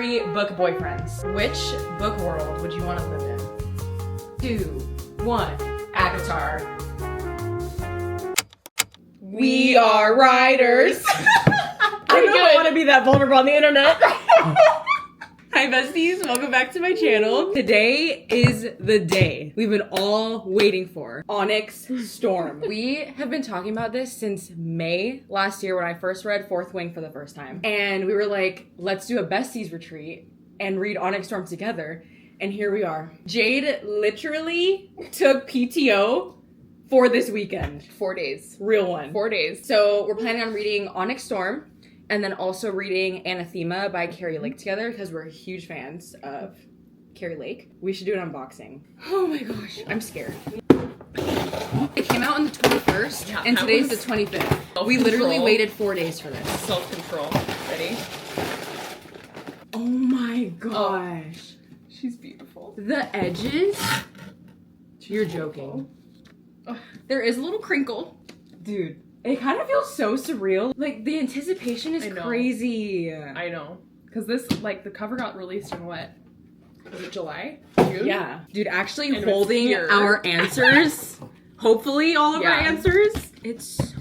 Literary book boyfriends. Which book world would you want to live in? 2, 1, Avatar. We are writers. I don't want to be that vulnerable on the internet. Hi besties, welcome back to my channel. Today is the day we've been all waiting for. Onyx Storm. We have been talking about this since May last year when I first read Fourth Wing for the first time. And we were like, let's do a besties retreat and read Onyx Storm together. And here we are. Jade literally took PTO for this weekend. 4 days. Real one. 4 days. So we're planning on reading Onyx Storm. And then also reading Anathema by Carrie Lake together because we're huge fans of Carrie Lake. We should do an unboxing. Oh my gosh, I'm scared. It came out on the 21st, Yeah, and today's the 25th. We literally waited 4 days for this. Self-control. Ready? Oh my gosh. She's beautiful. The edges? You're joking. Oh. There is a little crinkle. Dude. It kind of feels so surreal. Like, the anticipation is crazy. I know. Because this, like, the cover got released in what? Was it July? June? Yeah. Dude, actually And holding our answers, hopefully all of our answers, it's so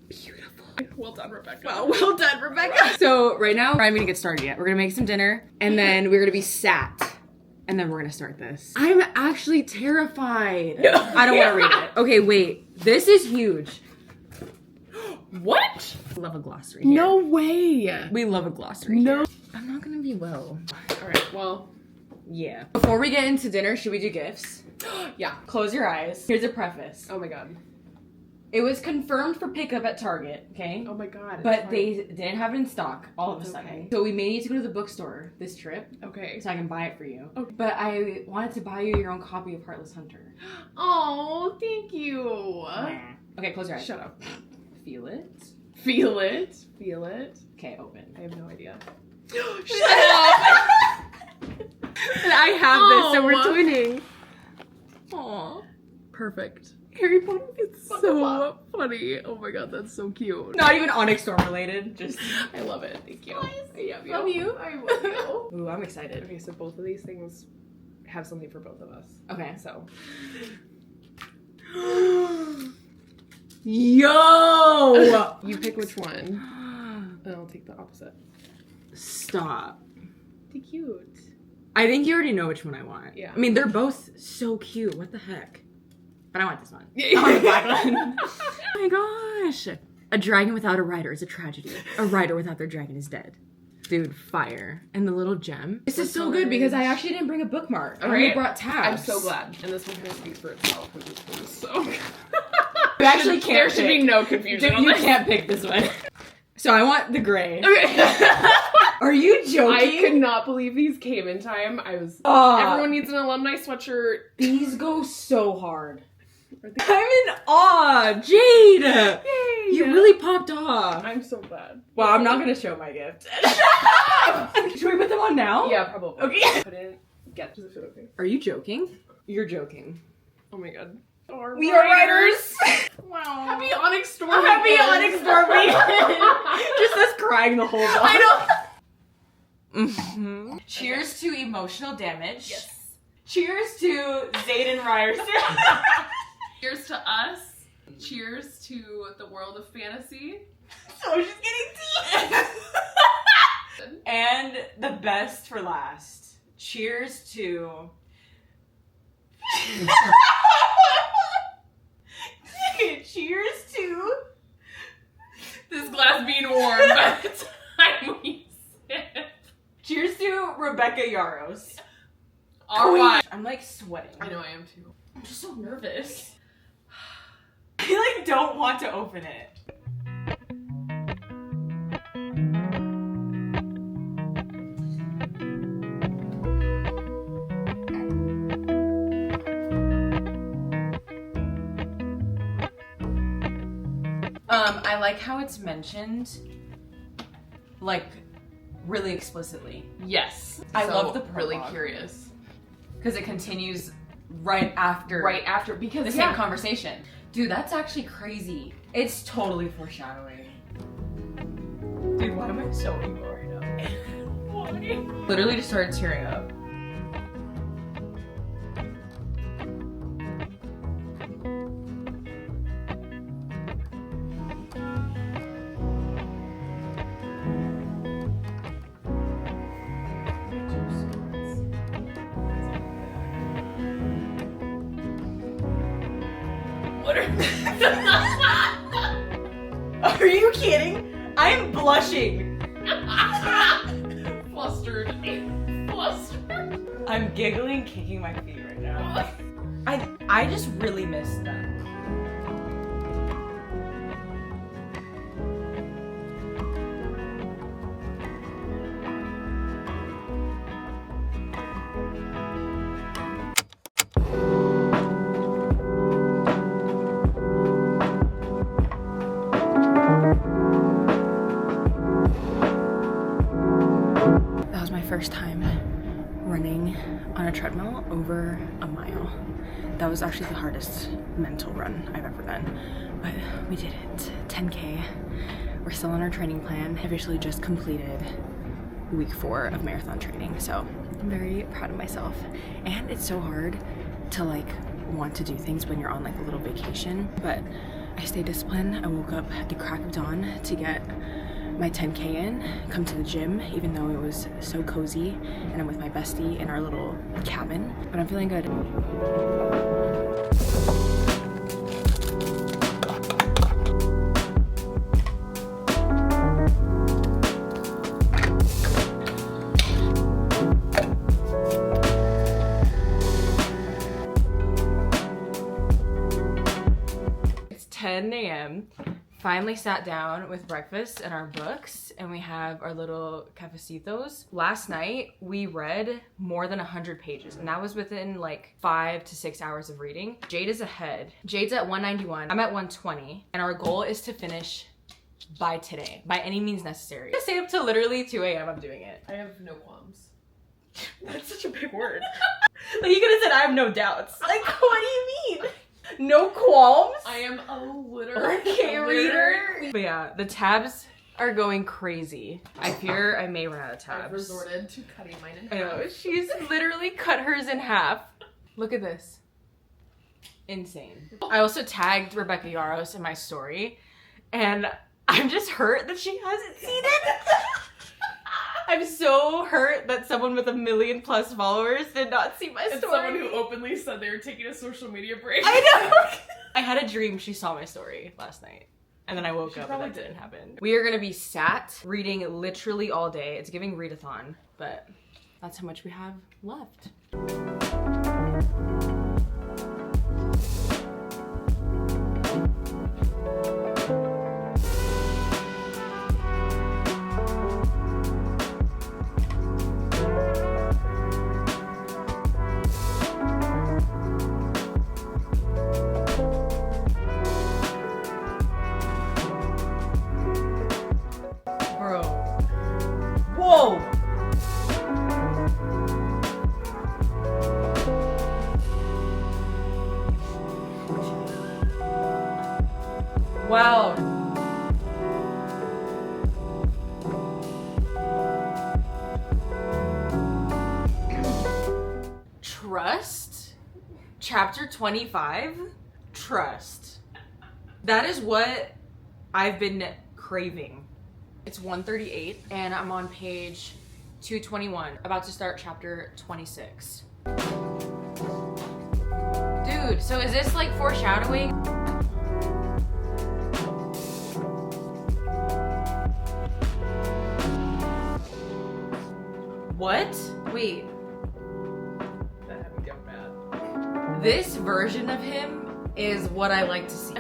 beautiful. Well done, Rebecca. Wow, well done, Rebecca. So, right now, we're not even gonna get started yet. We're gonna make some dinner, and then we're gonna be sat. And then we're gonna start this. I'm actually terrified. I don't wanna read it. Okay, wait. This is huge. What? Love a glossary here. No way. We love a glossary here. I'm not gonna be well. Alright, well. Yeah. Before we get into dinner, should we do gifts? Yeah. Close your eyes. Here's a preface. Oh my god. It was confirmed for pickup at Target, okay? Oh my god. But they didn't have it in stock all of a sudden. Okay. So we may need to go to the bookstore this trip Okay. so I can buy it for you. Okay. But I wanted to buy you your own copy of Heartless Hunter. Oh, thank you. Okay, close your eyes. Shut up. Feel it. Feel it. Feel it. Okay, open. I have no idea. Shut up! And I have this, so we're twinning. Aw. Perfect. Harry Potter is so funny. Oh my god, that's so cute. Not even Onyx Storm related. Just I love it. Thank you. Nice. I love you. Love you. I love you. Ooh, I'm excited. Okay, so both of these things have something for both of us. Okay. So. Yo! You pick which one, and I'll take the opposite. Stop. They're cute. I think you already know which one I want. Yeah. I mean, they're both so cute. What the heck? But I want this one. Yeah. I want the black one. Oh my gosh. A dragon without a rider is a tragedy. A rider without their dragon is dead. Dude, fire. And the little gem. This is so good because I actually didn't bring a bookmark. I only brought tabs. I'm so glad. And this one will speak for itself. Which is so You actually can't There should be no confusion Dude, on you this. can't pick this one. So I want the gray. Okay. Are you joking? I could not believe these came in time. I was. Everyone needs an alumni sweatshirt. These go so hard. I'm in awe, Jade. Yay! You really popped off. I'm so glad. Well, I'm not gonna show my gift. Should we put them on now? Yeah, probably. Okay. Couldn't get. Does it feel okay? Are you joking? You're joking. Oh my god. We are writers. Wow. Happy Onyx Storm. Happy Onyx Storm weekend. Just us crying the whole time. I know. Mm-hmm. Cheers to emotional damage. Yes. Cheers to Zayden Ryerson. Cheers to us. Cheers to the world of fantasy. So she's getting tea. And the best for last. Cheers to... Cheers to... This glass being warm by the time we sip. Cheers to Rebecca Yaros. Alright. I'm like sweating. I know I am too. I'm just so nervous. I like don't want to open it. I like how it's mentioned, like, really explicitly. Yes. I So, love the really prologue. curious. Because it continues right after because the same conversation. Dude, that's actually crazy. It's totally foreshadowing. Dude, why am I so emo right now? Why? literally just started tearing up. What are you kidding? I'm blushing. Flustered. Flustered. I'm giggling, kicking my feet right now. I just really missed that. First time running on a treadmill over a mile. That was actually the hardest mental run I've ever done, but we did it. 10K. We're still on our training plan. I officially just completed week 4 of marathon training, so I'm very proud of myself. And it's so hard to like want to do things when you're on like a little vacation, but I stayed disciplined. I woke up at the crack of dawn to get my 10K in, come to the gym, even though it was so cozy, and I'm with my bestie in our little cabin, but I'm feeling good. It's 10 a.m. Finally sat down with breakfast and our books, and we have our little cafecitos. Last night we read more than 100 pages, and that was within like 5 to 6 hours of reading. Jade is ahead. Jade's at 191. I'm at 120, and our goal is to finish by today, by any means necessary. I stay up till literally 2 a.m. I'm doing it. I have no qualms. That's such a big word. Like, you could have said I have no doubts. Like, what do you mean? No qualms? I am a literary reader. But yeah, the tabs are going crazy. I fear I may run out of tabs. I've resorted to cutting mine in half. I know, she's literally cut hers in half. Look at this. Insane. I also tagged Rebecca Yaros in my story, and I'm just hurt that she hasn't seen it. I'm so hurt that someone with 1 million+ followers did not see my story. It's someone who openly said they were taking a social media break. I know! I had a dream she saw my story last night. And then I woke up and that didn't happen. We are gonna be sat reading literally all day. It's giving readathon, but that's how much we have left. Whoa! Wow. Trust? Chapter 25? Trust. That is what I've been craving. It's 1:38 and I'm on page 221, about to start chapter 26. Dude, so is this like foreshadowing? What? Wait. That had me go bad. This version of him is what I like to see.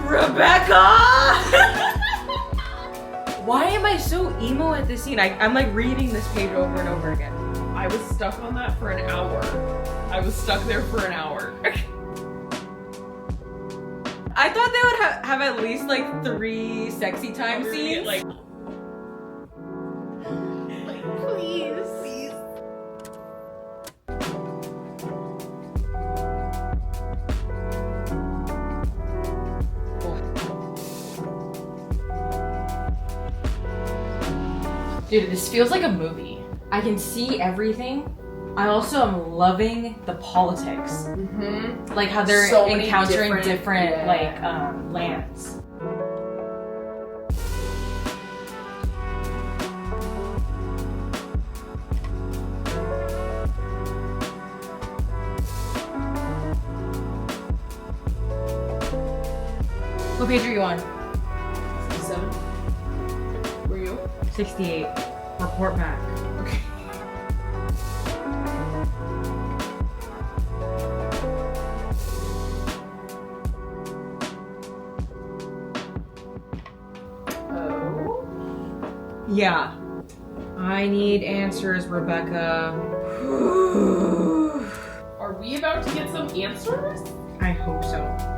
Rebecca! Why am I so emo at this scene? I'm like reading this page over and over again. I was stuck on that for an hour. I was stuck there for an hour. I thought they would have at least like 3 sexy time scenes. Like, Dude, this feels like a movie. I can see everything. I also am loving the politics. Like how they're so encountering different like lands. What page are you on? 67. Were you? 68. Report back. Okay. Oh. Yeah. I need answers, Rebecca. Are we about to get some answers? I hope so.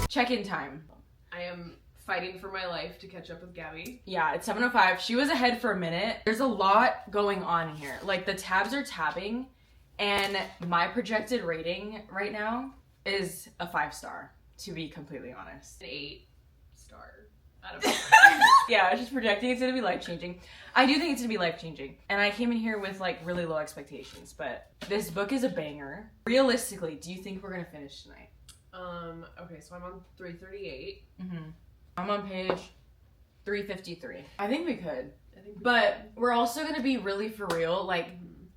Check-in time. I am fighting for my life to catch up with Gabby. Yeah, it's 7:05. She was ahead for a minute. There's a lot going on here. Like, the tabs are tabbing, and my projected rating right now is a 5-star, to be completely honest. An 8-star out of 5. Yeah, I was just projecting it's gonna be life-changing. I do think it's gonna be life-changing. And I came in here with, like, really low expectations, but this book is a banger. Realistically, do you think we're gonna finish tonight? Okay, so I'm on 338. I'm on page 353. I think we could. But we're also gonna be really for real. Like,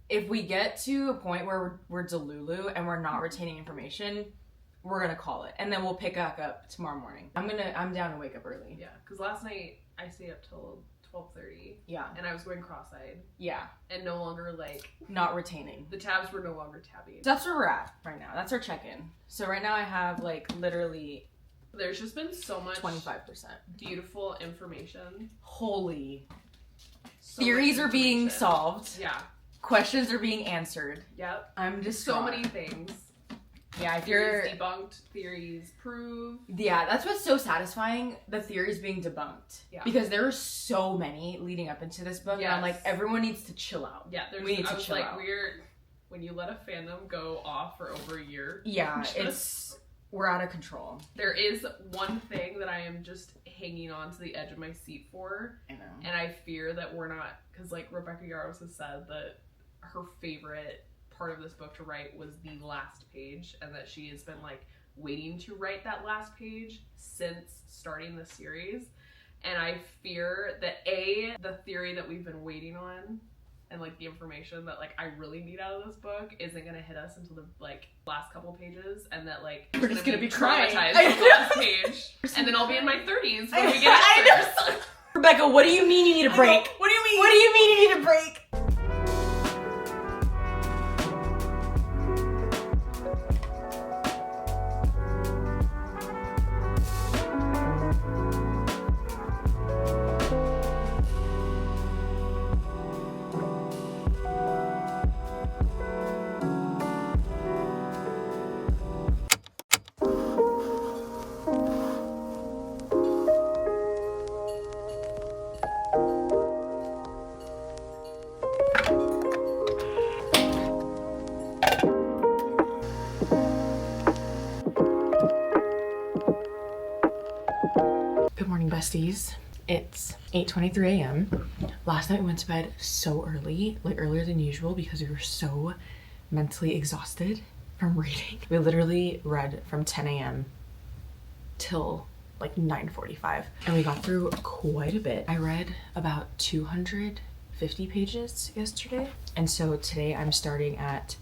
if we get to a point where we're Delulu and we're not retaining information, we're gonna call it. And then we'll pick back up tomorrow morning. I'm down to wake up early. Yeah, because last night I stayed up till 12:30. Yeah. And I was going cross-eyed. Yeah. And no longer, like... Not retaining. The tabs were no longer tabbing. So that's where we're at right now. That's our check-in. So right now I have, like, literally... There's just been so much... 25%. Beautiful information. Holy. So theories are being solved. Yeah. Questions are being answered. Yep. I'm just so many things. Yeah, if theories debunked, theories proved. Yeah, that's what's so satisfying. The theories being debunked. Yeah. Because there are so many leading up into this book, and I'm like, everyone needs to chill out. Yeah, we need to chill out. When you let a fandom go off for over a year. Yeah, we're out of control. There is one thing that I am just hanging on to the edge of my seat for. I know. And I fear that we're not, because like Rebecca Yarros has said that her favorite part of this book to write was the last page, and that she has been like waiting to write that last page since starting the series. And I fear that the theory that we've been waiting on and like the information that like I really need out of this book isn't gonna hit us until the like last couple pages, and that like we're just gonna be traumatized with the last page, and then I'll be in my 30s when we get answers. Rebecca, what do you mean you need a break? What do you mean? What do you mean you need a break? Good morning, besties. It's 8:23 a.m. Last night we went to bed so early, like earlier than usual, because we were so mentally exhausted from reading. We literally read from 10 a.m. till like 9:45, and we got through quite a bit. I read about 250 pages yesterday, and so today I'm starting at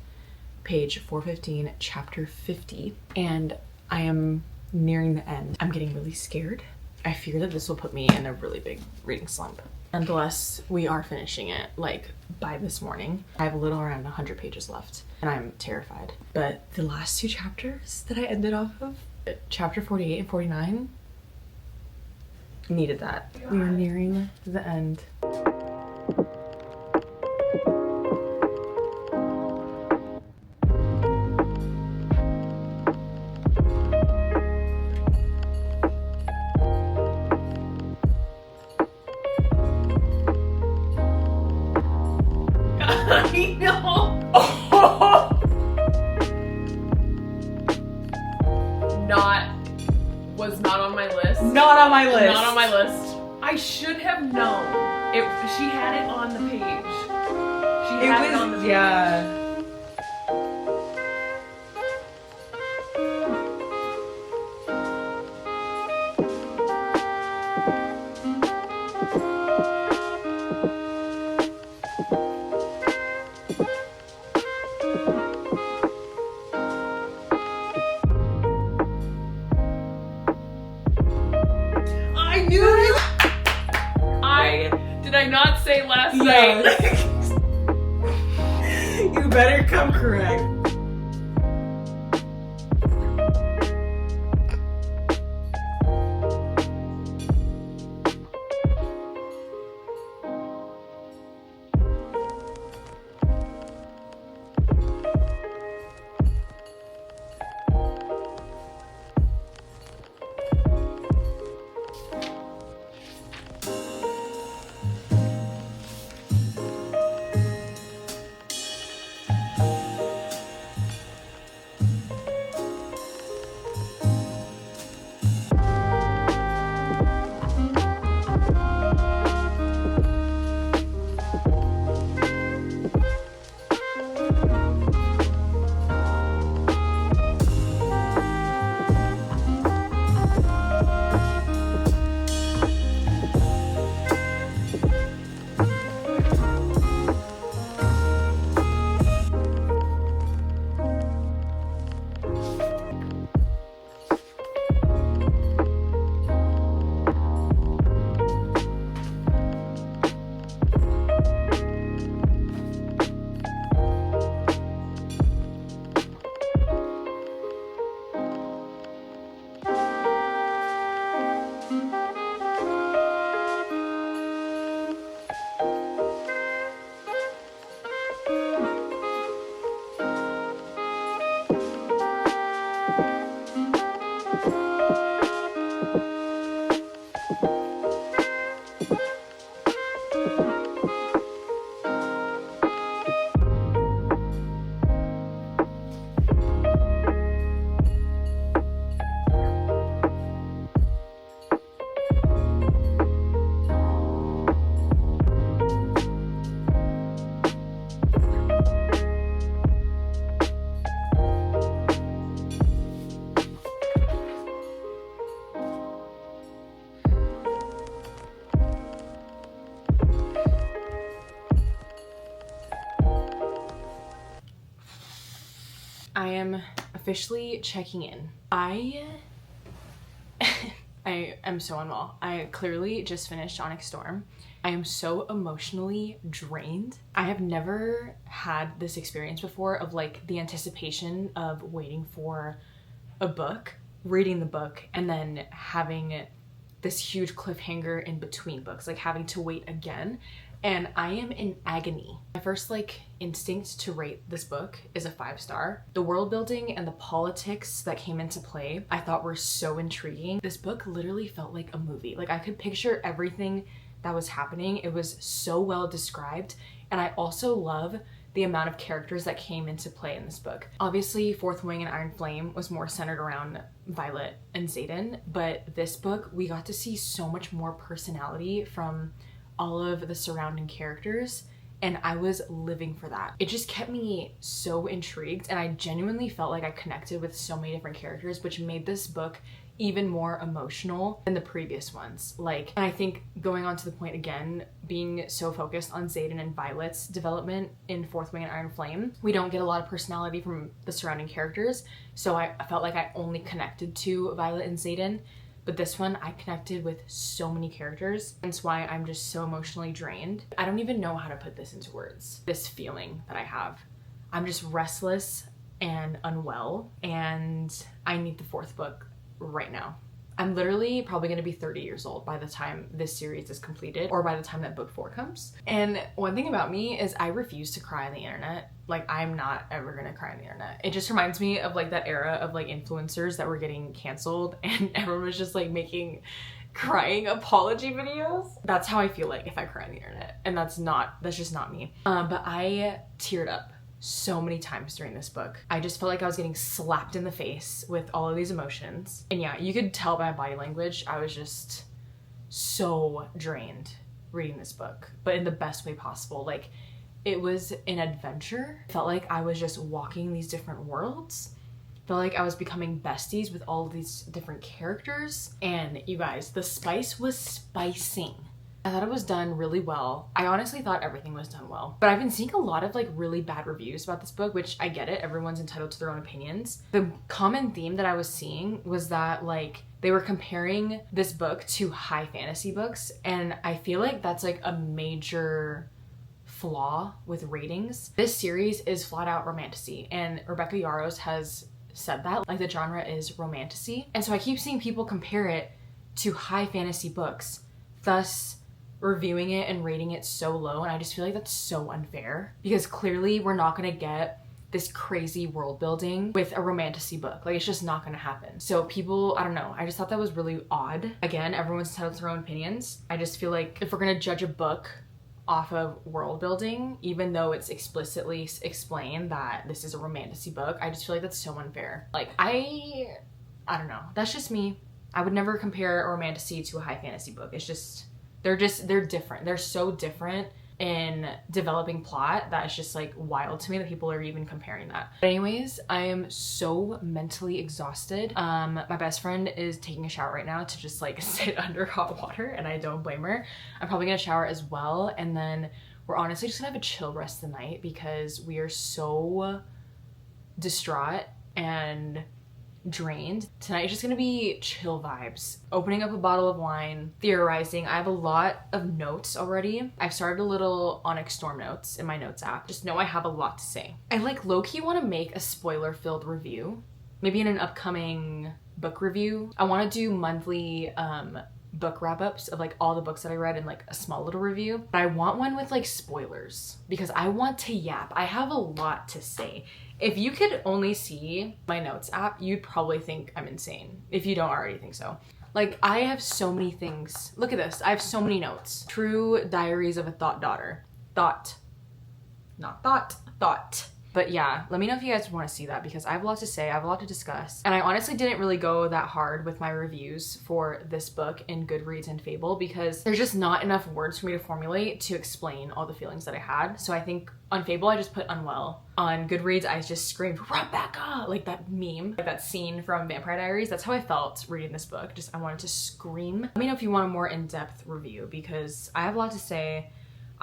page 415, chapter 50, and I am nearing the end. I'm getting really scared. I fear that this will put me in a really big reading slump. Nonetheless, we are finishing it like by this morning. I have a little around 100 pages left, and I'm terrified. But the last two chapters that I ended off of, chapter 48 and 49, needed that. We are nearing the end. I know. Was not on my list. Not on my list. Not on my list. I should have known. She had it on the page. She had it on the page. Yeah. Did I not say last night? You better come correct. I am officially checking in. I am so unwell. I clearly just finished Onyx Storm. I am so emotionally drained. I have never had this experience before of like the anticipation of waiting for a book, reading the book, and then having this huge cliffhanger in between books, like having to wait again. And I am in agony. My first instinct to rate this book is a 5-star. The world building and the politics that came into play I thought were so intriguing. This book literally felt like a movie. Like I could picture everything that was happening. It was so well described. And I also love the amount of characters that came into play in this book. Obviously, Fourth Wing and Iron Flame was more centered around Violet and Xaden, but this book, we got to see so much more personality from all of the surrounding characters, and I was living for that. It just kept me so intrigued, and I genuinely felt like I connected with so many different characters, which made this book even more emotional than the previous ones. And I think going on to the point again, being so focused on Xaden and Violet's development in Fourth Wing and Iron Flame, we don't get a lot of personality from the surrounding characters, so I felt like I only connected to Violet and Xaden. But this one, I connected with so many characters. That's why I'm just so emotionally drained. I don't even know how to put this into words, this feeling that I have. I'm just restless and unwell, and I need the fourth book right now. I'm literally probably gonna be 30 years old by the time this series is completed, or by the time that book 4 comes. And one thing about me is I refuse to cry on the internet. I'm not ever gonna cry on the internet. It just reminds me of that era of influencers that were getting canceled and everyone was just making crying apology videos. That's how I feel like if I cry on the internet, and that's just not me. But I teared up so many times during this book. I just felt like I was getting slapped in the face with all of these emotions. And yeah, you could tell by my body language, I was just so drained reading this book, but in the best way possible. Like, it was an adventure. It felt like I was just walking these different worlds. Felt like I was becoming besties with all of these different characters. And you guys, the spice was spicing. I thought it was done really well. I honestly thought everything was done well. But I've been seeing a lot of like really bad reviews about this book, which I get it. Everyone's entitled to their own opinions. The common theme that I was seeing was that like they were comparing this book to high fantasy books. And I feel like that's like a major flaw with ratings. This series is flat out romantasy, and Rebecca Yarros has said that, like, the genre is romantasy. And so I keep seeing people compare it to high fantasy books, thus reviewing it and rating it so low. And I just feel like that's so unfair, because clearly we're not gonna get this crazy world building with a romantasy book. Like, it's just not gonna happen. So people, I don't know, I just thought that was really odd. Again, everyone's entitled to their own opinions. I just feel like if we're gonna judge a book off of world building, even though it's explicitly explained that this is a romantasy book, I just feel like that's so unfair. Like, I don't know. That's just me. I would never compare a romantasy to a high fantasy book. It's just, they're different. They're so different in developing plot that it's just like wild to me that people are even comparing that. But anyways, I am so mentally exhausted. My best friend is taking a shower right now to just like sit under hot water, and I don't blame her. I'm probably gonna shower as well, and then we're honestly just gonna have a chill rest of the night because we are so distraught and drained. Tonight is just gonna be chill vibes. Opening up a bottle of wine, theorizing. I have a lot of notes already. I've started a little Onyx Storm notes in my notes app. Just know I have a lot to say. I like low-key want to make a spoiler-filled review. Maybe in an upcoming book review. I want to do monthly book wrap-ups of like all the books that I read in like a small little review. But I want one with like spoilers because I want to yap. I have a lot to say. If you could only see my notes app, you'd probably think I'm insane if you don't already think so. Like, I have so many things. Look at this. I have so many notes. True Diaries of a Thought Daughter. Thought. Not thought. Thought. But yeah, let me know if you guys want to see that because I have a lot to say. I have a lot to discuss. And I honestly didn't really go that hard with my reviews for this book in Goodreads and Fable because there's just not enough words for me to formulate to explain all the feelings that I had. So I think on Fable, I just put unwell. On Goodreads, I just screamed, Rebecca! Like that meme, like that scene from Vampire Diaries. That's how I felt reading this book. Just, I wanted to scream. Let me know if you want a more in-depth review because I have a lot to say.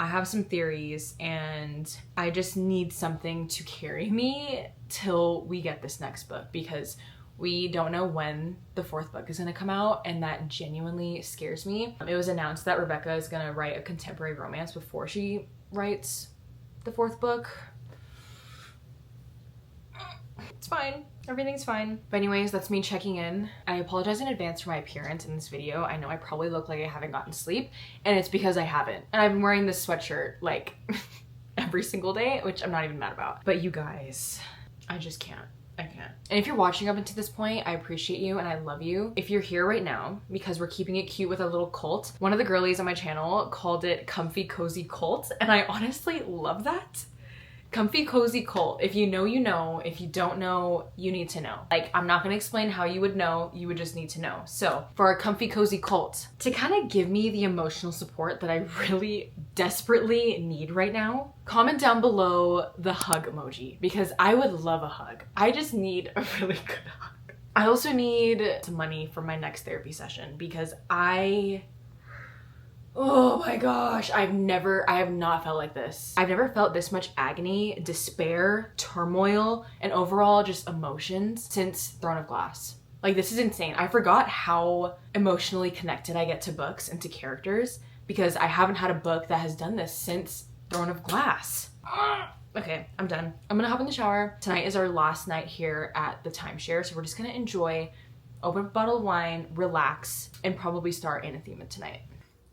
I have some theories and I just need something to carry me till we get this next book because we don't know when the fourth book is gonna come out, and that genuinely scares me. It was announced that Rebecca is gonna write a contemporary romance before she writes the fourth book. It's fine. Everything's fine. But anyways, that's me checking in. I apologize in advance for my appearance in this video. I know I probably look like I haven't gotten sleep, and it's because I haven't. And I've been wearing this sweatshirt like every single day, which I'm not even mad about. But you guys, I just can't. I can't. And if you're watching up until this point, I appreciate you and I love you. If you're here right now, because we're keeping it cute with a little cult, one of the girlies on my channel called it Comfy Cozy Cult, and I honestly love that. Comfy Cozy Cult. If you know, you know. If you don't know, you need to know. Like, I'm not gonna explain how you would know, you would just need to know. So, for our Comfy Cozy Cult, to kind of give me the emotional support that I really desperately need right now, comment down below the hug emoji, because I would love a hug. I just need a really good hug. I also need some money for my next therapy session, because oh my gosh, I have not felt like this. I've never felt this much agony, despair, turmoil, and overall just emotions since Throne of Glass. Like, this is insane. I forgot how emotionally connected I get to books and to characters because I haven't had a book that has done this since Throne of Glass. Okay, I'm done. I'm gonna hop in the shower. Tonight is our last night here at the timeshare, so we're just gonna enjoy, open up a bottle of wine, relax, and probably start Anathema tonight.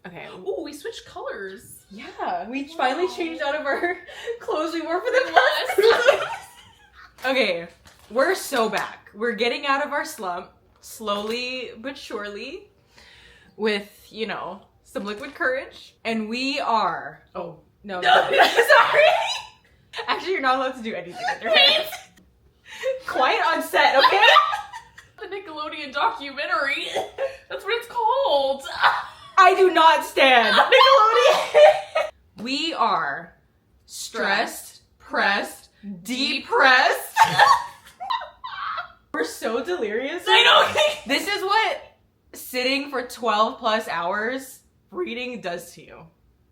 Okay. Oh, we switched colors. Yeah, we finally changed out of our clothes we wore for the past. Okay, we're so back. We're getting out of our slump, slowly but surely. with, you know, some liquid courage. And we are... Oh, no. Sorry. Actually, you're not allowed to do anything with your hands. Quiet on set, okay? The Nickelodeon documentary. That's what it's called. I do not stand Nickelodeon. We are stressed, pressed, depressed. We're so delirious. I know. This is what sitting for 12 plus hours reading does to you.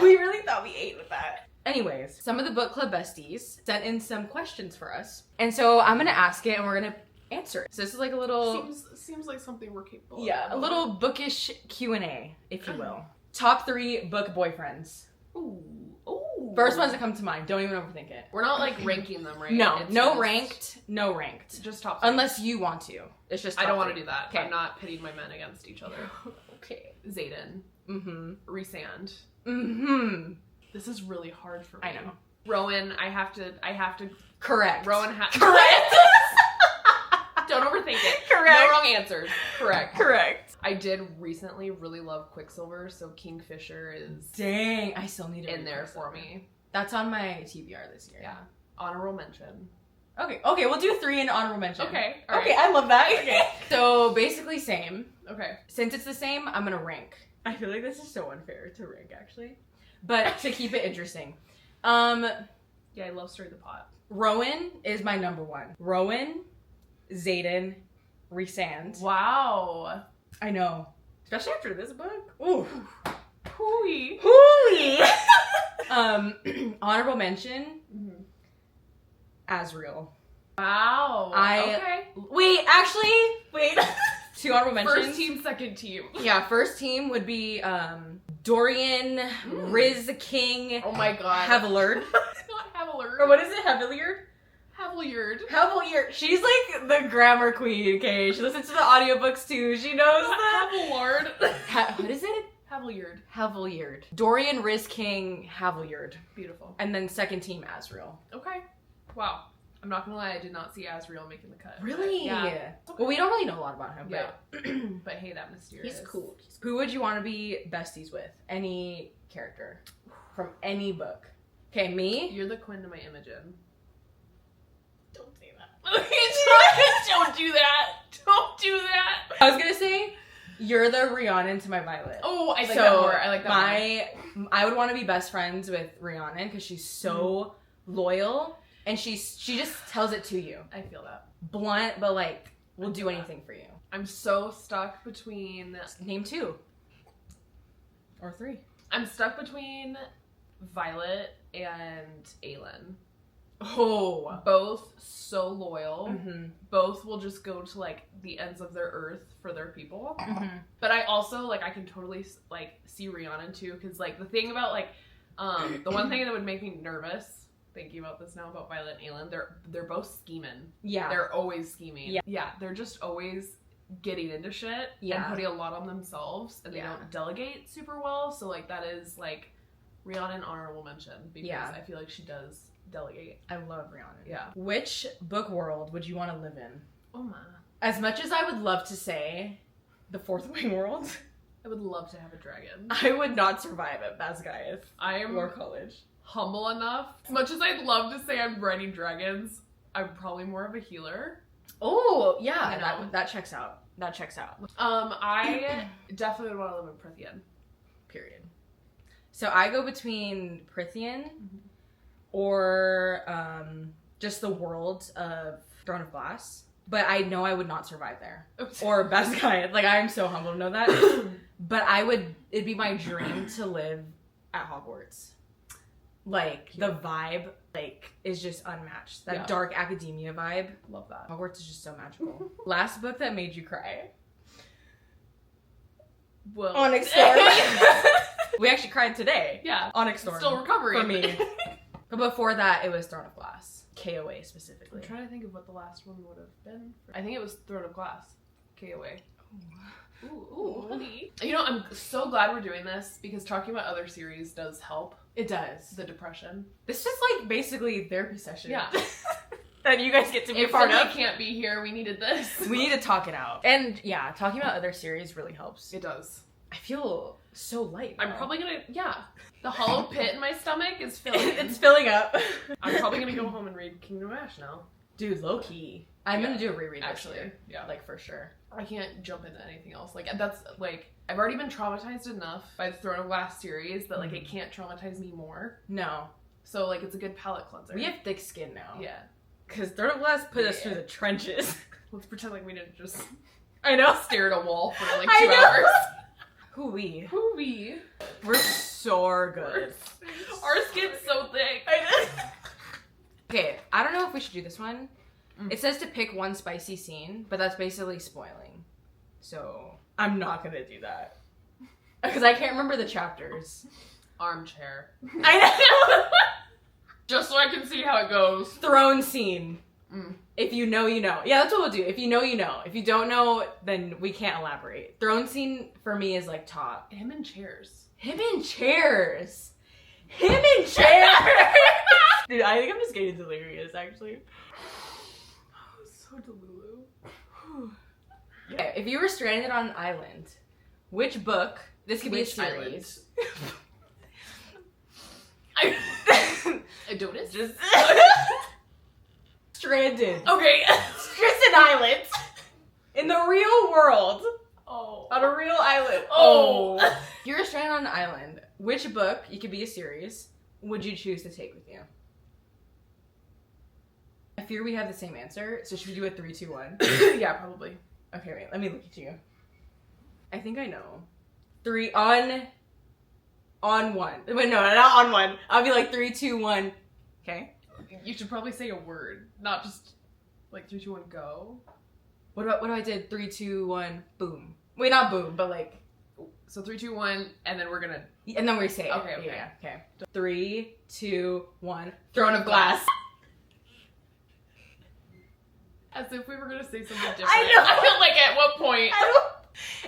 We really thought we ate with that. Anyways, some of the book club besties sent in some questions for us. And so I'm going to ask it and we're going to answer it. So this is like a little... Seems like something we're capable of. Yeah, a little bookish Q&A, if you will. Top 3 book boyfriends. Ooh. Ooh. First ones that come to mind. Don't even overthink it. We're not like ranking them, right? No, It's no just- ranked, no ranked. Just top 3. Unless you want to. It's just I top don't want 3. to do that. Okay. I'm not pitting my men against each other. Okay. Zayden. Mm-hmm. Resand. Mm-hmm. This is really hard for me. I know. Rowan, I have to. Correct. Rowan Correct. Don't overthink it. Correct. No wrong answers. Correct. Correct. I did recently really love Quicksilver, so Kingfisher is Dang, I still need to in read there Quicksilver. for me. That's on my TBR this year. Yeah. Honorable mention. Okay, we'll do 3 in honorable mention. Okay. Okay, I love that. Okay. So basically same. Okay. Since it's the same, I'm gonna rank. I feel like this is so unfair to rank actually. But to keep it interesting. Yeah, I love Stir the Pot. Rowan is my number 1. Rowan, Zayden, Resand. Wow. I know. Especially after this book. Ooh. Hooey. Hooey. Honorable mention, Mm-hmm. Asriel. Wow. Okay. Wait. 2 honorable mentions. First team, second team. Yeah, first team would be Dorian, Riz King, Oh my god. Havilard. Not Havilard. Or what is it? Haviliard? Havilyard. Haviliard. She's like the grammar queen, okay? She listens to the audiobooks too. She knows that. Havilard. What is it? Havilyard. Haviliard. Dorian, Riz King, Haviliard. Beautiful. And then second team, Asriel. Okay. Wow. I'm not gonna lie, I did not see Asriel making the cut. Really? Yeah. Well, we don't really know a lot about him, Yeah. but But hey, that mysterious. he's cool. Who would you want to be besties with? Any character from any book. Okay, me? You're the Quinn to my Imogen. Don't say that. Don't do that. Don't do that. I was gonna say, you're the Rhiannon to my Violet. Oh, I like that more. I like that more. I would want to be best friends with Rhiannon because she's so loyal and she just tells it to you. I feel that. Blunt, but like, will do anything for you. I'm so stuck between... Name 2. Or 3. I'm stuck between Violet and Aelin. Oh. Both so loyal. Mm-hmm. Both will just go to like the ends of their earth for their people. Mm-hmm. But I also like I can totally like see Rhiannon too, because like the thing about like the one thing that would make me nervous thinking about this now about Violet and Aelin, they're both scheming. Yeah. They're always scheming. Yeah. They're just always getting into shit Yeah. and putting a lot on themselves, and they Yeah. don't delegate super well. So like that is like Rhiannon honorable mention, because I feel like she does delegate. I love Rhiannon. Yeah. Which book world would you want to live in? Oh my. As much as I would love to say the Fourth Wing world, I would love to have a dragon. I would not survive at Basgaiath I am or college. humble enough. As much as I'd love to say I'm riding dragons, I'm probably more of a healer. Oh, yeah, You know. that checks out. That checks out. I definitely would want to live in Prithian. Period. So I go between Prithian or just the world of Throne of Glass. But I know I would not survive there. Oops. Or Basgaiath. Like, I am so humble to know that. But it'd be my dream to live at Hogwarts. Like, the vibe, like, is just unmatched. That dark academia vibe. Love that. Hogwarts is just so magical. Last book that made you cry. Well, Onyx Storm. We actually cried today. Yeah. Onyx Storm. Still recovering. For me. But before that, it was Throne of Glass. KOA specifically. I'm trying to think of what the last one would have been. I think it was Throne of Glass. KOA. Ooh. Honey. You know, I'm so glad we're doing this, because talking about other series does help It does. the depression. This is like basically therapy session. Yeah. That you guys get to be a If part somebody of. can't be here, we needed this. We need to talk it out. And yeah, talking about other series really helps. It does. I feel so light. I'm probably gonna, the hollow pit in my stomach is filling. It's filling up. I'm probably gonna go home and read Kingdom of Ash now. Dude, low key. I'm gonna do a reread actually. This year. Yeah. Like, for sure. I can't jump into anything else. Like, that's, like, I've already been traumatized enough by the Throne of Glass series that, like, it can't traumatize me more. No. So, like, it's a good palate cleanser. We have thick skin now. Yeah. Because Throne of Glass put us through the trenches. Let's pretend like we didn't just I know. stare at a wall for, like, I 2 know. hours. Who we? Who we? We're so good. Our skin's so thick. Okay, I don't know if we should do this one. It says to pick one spicy scene, but that's basically spoiling. So, I'm not gonna do that. Because I can't remember the chapters. Armchair. I know! Just so I can see how it goes. Throne scene. Mm. If you know, you know. Yeah, that's what we'll do. If you know, you know. If you don't know, then we can't elaborate. Throne scene, for me, is like top. Him in chairs. Him in chairs! Him in chairs! Dude, I think I'm just getting delirious, actually. So delulu. Okay, if you were stranded on an island, which book, this could be a series. I don't know. Just stranded. Okay. Tristan Island. In the real world. Oh. On a real island. Oh. If you're stranded on an island, which book, it could be a series, would you choose to take with you? I fear we have the same answer, so should we do a 3, 2, 1? Yeah, probably. Okay, wait, let me look at you. I think I know. 3 on 1. Wait, no, not on 1. I'll be like 3, 2, 1. Okay. You should probably say a word, not just like 3, 2, 1, go. What do I did? 3, 2, 1, boom. Wait, not boom, but like. So 3, 2, 1, and then we're gonna. And then we say it. Okay, okay. Yeah, okay. 3, 2, 1. Throne of Glass. As if we were gonna say something different. I know. I feel like at what point?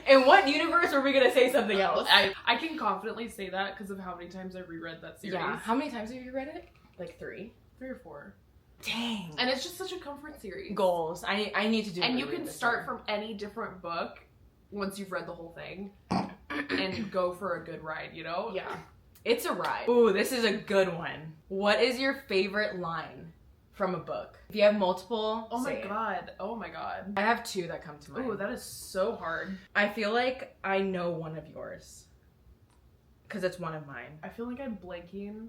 In what universe were we gonna say something else? I can confidently say that because of how many times I've reread that series. Yeah. How many times have you read it? Like 3? 3 or 4. Dang. And it's just such a comfort series. Goals. I need to do. And you can start from any different book once you've read the whole thing and go for a good ride, you know? Yeah. It's a ride. Ooh, this is a good one. What is your favorite line from a book? If you have multiple, Oh my say it. god. Oh my god. I have 2 that come to mind. Ooh, that is so hard. I feel like I know one of yours. Because it's one of mine. I feel like I'm blanking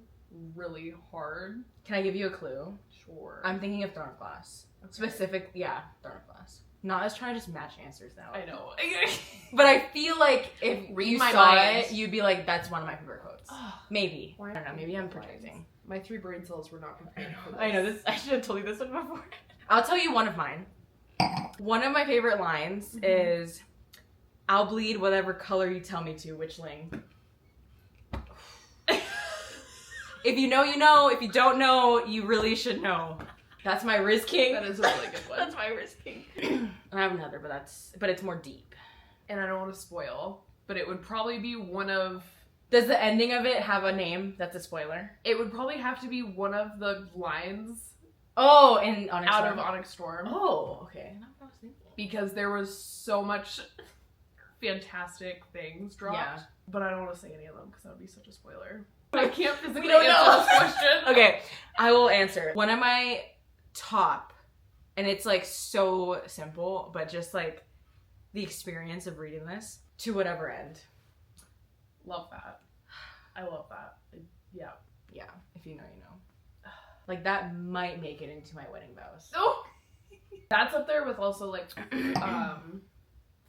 really hard. Can I give you a clue? Sure. I'm thinking of Throne of Glass. Okay. Specific, yeah, Throne of Glass. Not as trying to just match answers now. I know. But I feel like if Read you my saw mind. it, you'd be like, that's one of my favorite quotes. Maybe. Why I don't know, maybe I'm projecting. My 3 brain cells were not prepared for this. I know this. I should have told you this one before. I'll tell you one of mine. One of my favorite lines is, "I'll bleed whatever color you tell me to, witchling." If you know, you know. If you don't know, you really should know. That's my Riz King. That is a really good one. That's my Riz King. I have another, but it's more deep. And I don't want to spoil, but it would probably be one of... Does the ending of it have a name that's a spoiler? It would probably have to be one of the lines Oh, in Onyx out Storm. of Onyx Storm. Oh, okay. Not what I was thinking. Because there was so much fantastic things dropped. Yeah. But I don't want to say any of them because that would be such a spoiler. I can't physically don't answer know. this question. Okay, I will answer. One of my top, and it's like so simple, but just like the experience of reading this, To Whatever End. Love that. I love that. Yeah. Yeah, if you know, you know. Like that might make it into my wedding vows. Oh! That's up there with also like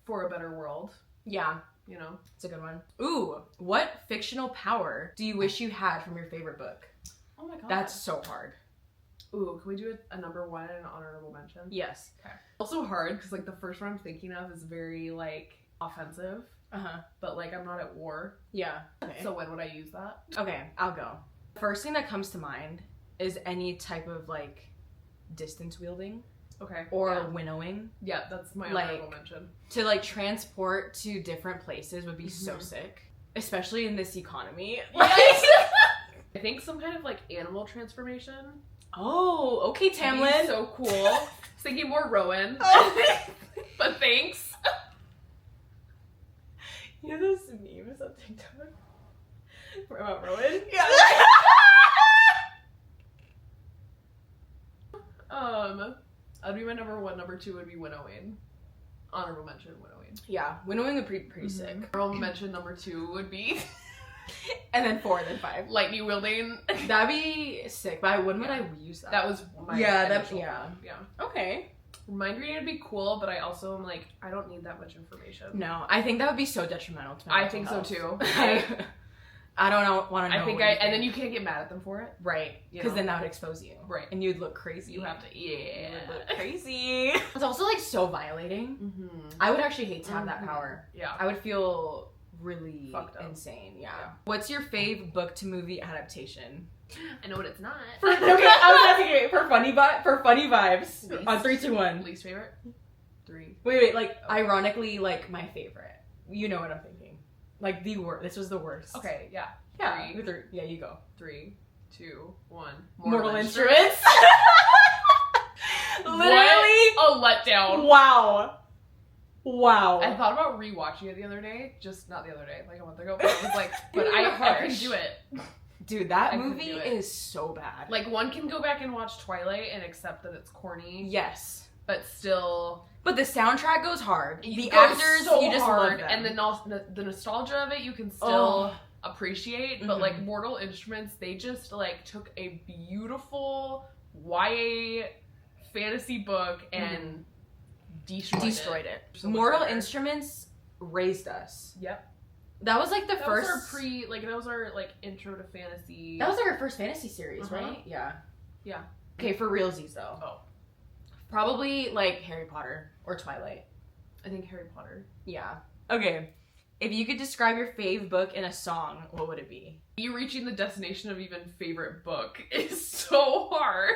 For a Better World. Yeah, You know? it's a good one. Ooh, what fictional power do you wish you had from your favorite book? Oh my god. That's so hard. Ooh, can we do a number 1 and an honorable mention? Yes. Okay. Also hard because like the first one I'm thinking of is very like offensive, Uh-huh. but like I'm not at war. Yeah. Okay. So when would I use that? Okay, I'll go. First thing that comes to mind is any type of like distance wielding Okay. or winnowing. Yeah, that's my like- honorable mention. To like transport to different places would be so Mhm. sick, especially in this economy. I think some kind of like animal transformation. Oh, okay, Would be Tamlin. so cool. I was thinking more Rowan. But thanks. You know those memes on TikTok? About Rowan? Yeah. That'd be my number one. Number two would be winnowing. Honorable mention, winnowing. Yeah, winnowing would be pretty sick. Honorable mention number two would be And then 4, and then 5. lightning wielding. That'd be sick, but when would I use that? That was my initial one. Yeah. Okay. Mind reading would be cool, but I also am like, I don't need that much information. No, I think that would be so detrimental to my I think so too. I don't want to know. And then you can't get mad at them for it. Right, because then that would expose you. Right. And you'd look crazy. You have to, You would look crazy. It's also like so violating. Mm-hmm. I would actually hate to have that power. Yeah. I would feel really Fucked up. insane. Yeah. What's your fave book to movie adaptation? I know what it's not. Okay, I was asking you for funny vibes. Least. On 3, 2, 1. Least favorite? 3. Wait, like ironically, like my favorite. You know what I'm thinking. Like the worst. This was the worst. Okay, yeah. Yeah. 3. Yeah, you go. 3, 2, 1. Mortal Instruments. Literally. What a letdown. Wow. I thought about rewatching it the other day. Just not the other day, like a month ago. But I was like, but I can do it. Dude, that I couldn't movie do it. is so bad. Like, one can go back and watch Twilight and accept that it's corny. Yes. But still, But the soundtrack goes hard. it The goes actors, so you just hard, love them. and the nostalgia of it, you can still Oh. appreciate. But like Mortal Instruments, they just like took a beautiful YA fantasy book and destroyed it. So much Mortal better. Instruments raised us. Yep. That was like the That first. was our that was our like intro to fantasy. That was like our first fantasy series, Uh-huh. right? Yeah. Yeah. Okay, for realsies though. Oh, Probably like Harry Potter or Twilight. I think Harry Potter. Yeah. Okay. If you could describe your fave book in a song, what would it be? You reaching the destination of even favorite book is so hard.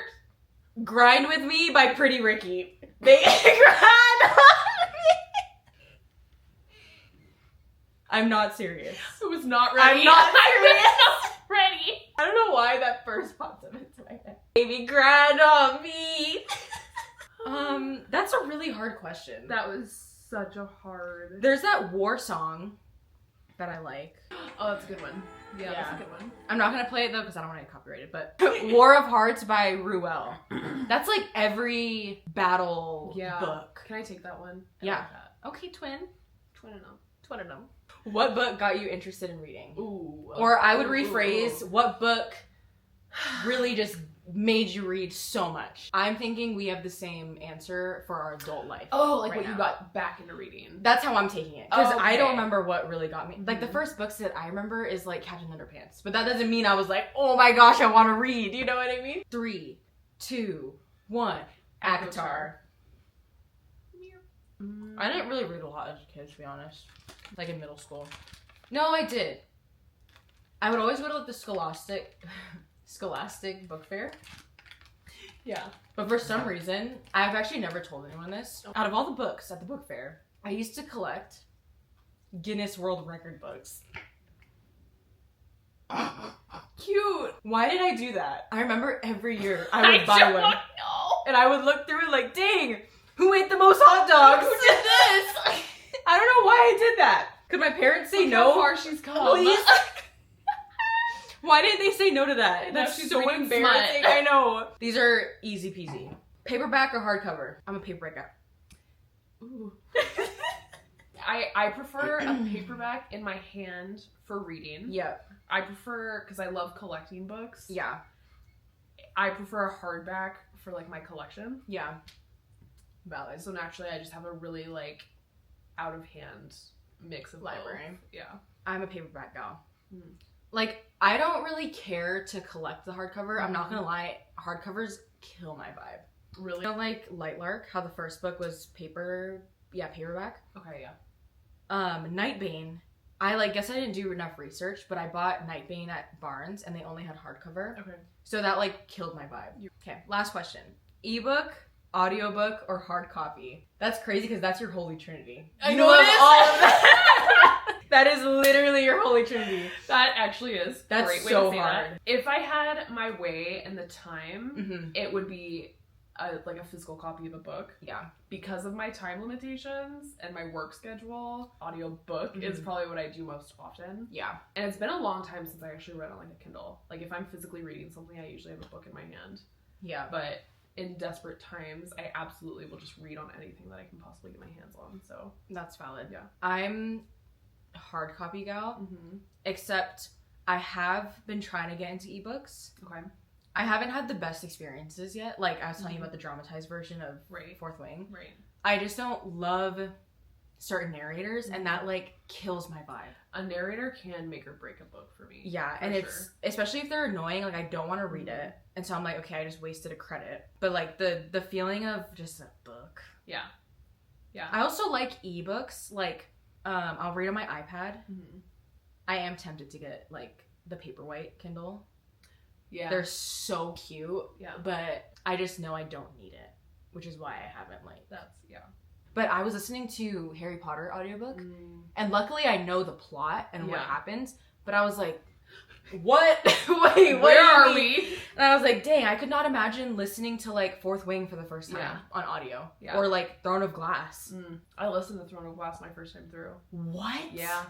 Grind With Me by Pretty Ricky. They grind on me. I'm not serious. I was not ready. I'm not I serious. was not ready. I don't know why that first popped up into my head. Baby, grind on me. That's a really hard question. That was such a hard. There's that war song that I like. Oh, that's a good one. Yeah, that's a good one. I'm not gonna play it though because I don't want to get copyrighted. But War of Hearts by Ruel. That's like every battle book. Can I take that one? Yeah. Like that. Okay, twin. Twin and them. What book got you interested in reading? Ooh. Or I would rephrase, what book really just made you read so much? I'm thinking we have the same answer for our adult life. Oh, like right when now. you got back into reading. That's how I'm taking it. Because I don't Okay. remember what really got me. Like, the Mhm. first books that I remember is, like, Captain Underpants. But that doesn't mean I was like, oh my gosh, I want to read. You know what I mean? 3, 2, 1. ACOTAR. I didn't really read a lot as a kid, to be honest. Like, in middle school. No, I did. I would always go to, like, the Scholastic book fair. Yeah. But for some reason, I've actually never told anyone this. Out of all the books at the book fair, I used to collect Guinness World Record books. Cute. Why did I do that? I remember every year I would buy one. No. And I would look through it like, dang, who ate the most hot dogs? Who did this? I don't know why I did that. Could my parents say Look no? how far she's come. Please? Why didn't they say no to that? Now That's she's so reading embarrassing. smut. I know. These are easy peasy. Paperback or hardcover? I'm a paperback guy. Ooh. I prefer a paperback in my hand for reading. Yeah. I prefer, because I love collecting books. Yeah. I prefer a hardback for like my collection. Yeah. Valid. So naturally I just have a really like out of hand mix of Library. both. Yeah. I'm a paperback gal. Mm. Like, I don't really care to collect the hardcover. I'm not gonna lie, hardcovers kill my vibe. Really? You know, like Light Lark, how the first book was paperback. Okay, yeah. Nightbane. I guess I didn't do enough research, but I bought Nightbane at Barnes and they only had hardcover. Okay. So that killed my vibe. Okay, last question. Ebook, audiobook, or hard copy? That's crazy because that's your holy trinity. I You know love it is. all of that. That is literally your holy trinity. That actually is That's a great way so to say hard. that. If I had my way and the time, Mm-hmm. it would be like a physical copy of a book. Yeah. Because of my time limitations and my work schedule, audiobook is probably what I do most often. Yeah. And it's been a long time since I actually read on like a Kindle. Like if I'm physically reading something, I usually have a book in my hand. Yeah. But in desperate times, I absolutely will just read on anything that I can possibly get my hands on. So that's valid. Yeah. I'm a hard copy gal, except I have been trying to get into ebooks. Okay. I haven't had the best experiences yet. Like I was telling you about the dramatized version of Fourth Wing. Right. I just don't love certain narrators, and that like kills my vibe. A narrator can make or break a book for me. Yeah, and it's especially if they're annoying. Like I don't want to read it, and so I'm like, okay, I just wasted a credit. But like the feeling of just a book. Yeah. Yeah. I also like ebooks. Like I'll read on my iPad. I am tempted to get like the Paperwhite Kindle. Yeah. They're so cute. Yeah. But I just know I don't need it, which is why I haven't like. Yeah. But I was listening to Harry Potter audiobook, and luckily I know the plot and what happens. But I was like, what? Wait, where are we? And I was like, dang, I could not imagine listening to like Fourth Wing for the first time on audio. Yeah. Or like Throne of Glass. I listened to Throne of Glass my first time through. What? Yeah.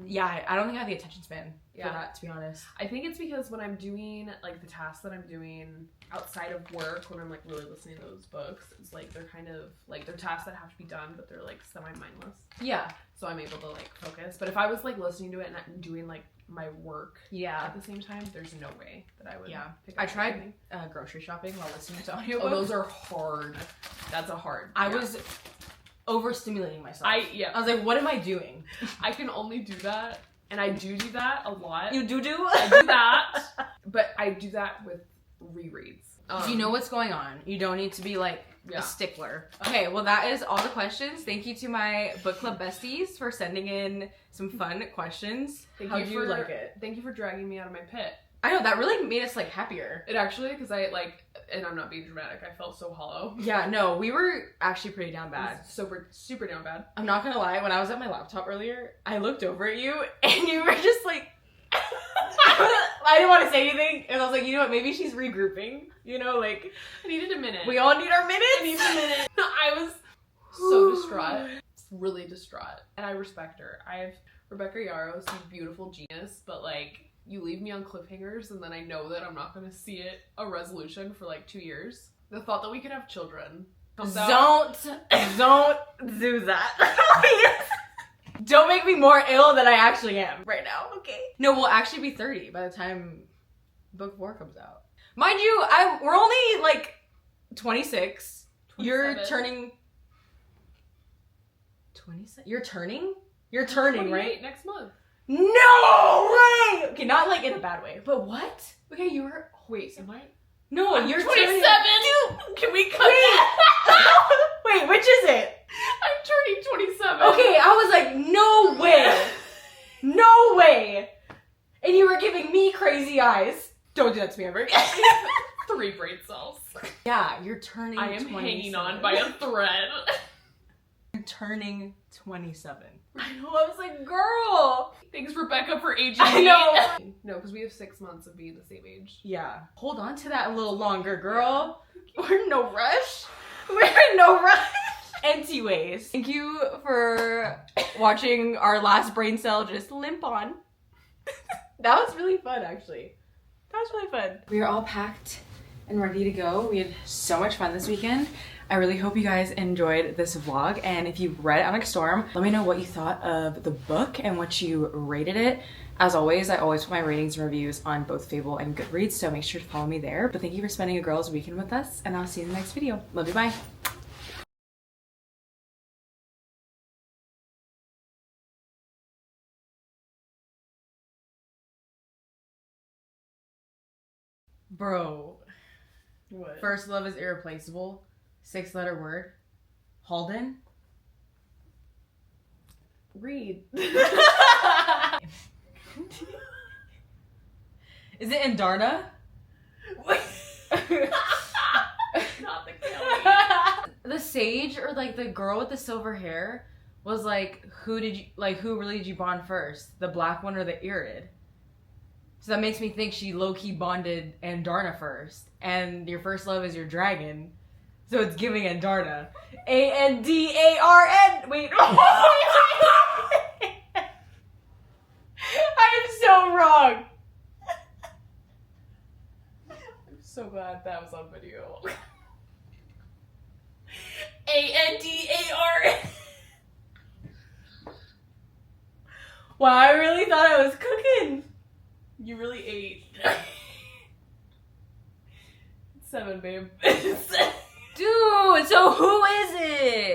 Yeah, I don't think I have the attention span for that, to be honest. I think it's because when I'm doing like the tasks that I'm doing outside of work, when I'm like really listening to those books, it's like they're kind of like they're tasks that have to be done, but they're like semi-mindless. Yeah. So I'm able to like focus. But if I was like listening to it and doing like my work at the same time, there's no way that I would. Yeah. Pick up I tried grocery shopping while listening to audiobooks. Oh, those are hard. That's a hard. I was overstimulating myself. I was like, what am I doing? I can only do that, and I do that a lot. You do? I do that, but I do that with rereads. You know what's going on. You don't need to be like a stickler. Okay, well that is all the questions. Thank you to my book club besties for sending in some fun questions. How do you like it? Thank you for dragging me out of my pit. I know, that really made us like happier. It actually, because I like, and I'm not being dramatic, I felt so hollow. Yeah, no, we were actually pretty down bad. Super down bad. I'm not gonna lie, when I was at my laptop earlier, I looked over at you and you were just like, I didn't want to say anything, and I was like, you know what, maybe she's regrouping, you know, like. I needed a minute. We all need our minutes. I need a minute. I was so distraught. Really distraught. And I respect her. I have Rebecca Yarros, you beautiful genius, but like, you leave me on cliffhangers and then I know that I'm not going to see a resolution for like 2 years. The thought that we could have children. Don't do that. Don't make me more ill than I actually am right now, okay? No, we'll actually be 30 by the time book 4 comes out. Mind you, we're only like 26. 27. You're turning 26. You're turning, right? Next month. No way! Okay, not like in a bad way, but what? Okay, you were. Wait, am I? No, you're 27. Dude, can we cut that? Wait, which is it? I'm turning 27. Okay, I was like, no way, no way, and you were giving me crazy eyes. Don't do that to me ever again. 3 brain cells. Yeah, you're turning. I am hanging on by a thread. You're turning 27. I know, I was like, girl. Thanks, Rebecca, for aging I know. No, because we have 6 months of being the same age. Yeah. Hold on to that a little longer, girl. We're in no rush. We're in no rush. Anyways, thank you for watching our last brain cell just limp on. That was really fun, actually. That was really fun. We are all packed and ready to go. We had so much fun this weekend. I really hope you guys enjoyed this vlog, and if you read Onyx Storm, let me know what you thought of the book and what you rated it. As always, I always put my ratings and reviews on both Fable and Goodreads, so make sure to follow me there. But thank you for spending a girls' weekend with us, and I'll see you in the next video. Love you, bye. Bro. What? First love is irreplaceable. 6-letter word. Halden. Read. Is it Indarna? Not the Kelly. The sage, or like the girl with the silver hair, was like, who really did you bond first? The black one or the Irid? So that makes me think she low-key bonded Andarna first. And your first love is your dragon. So it's giving Andarna. Andarn. Wait. I am so wrong. I'm so glad that was on video. Andarn. Wow, I really thought I was cooking. You really ate. 7, babe. Dude, so who is it?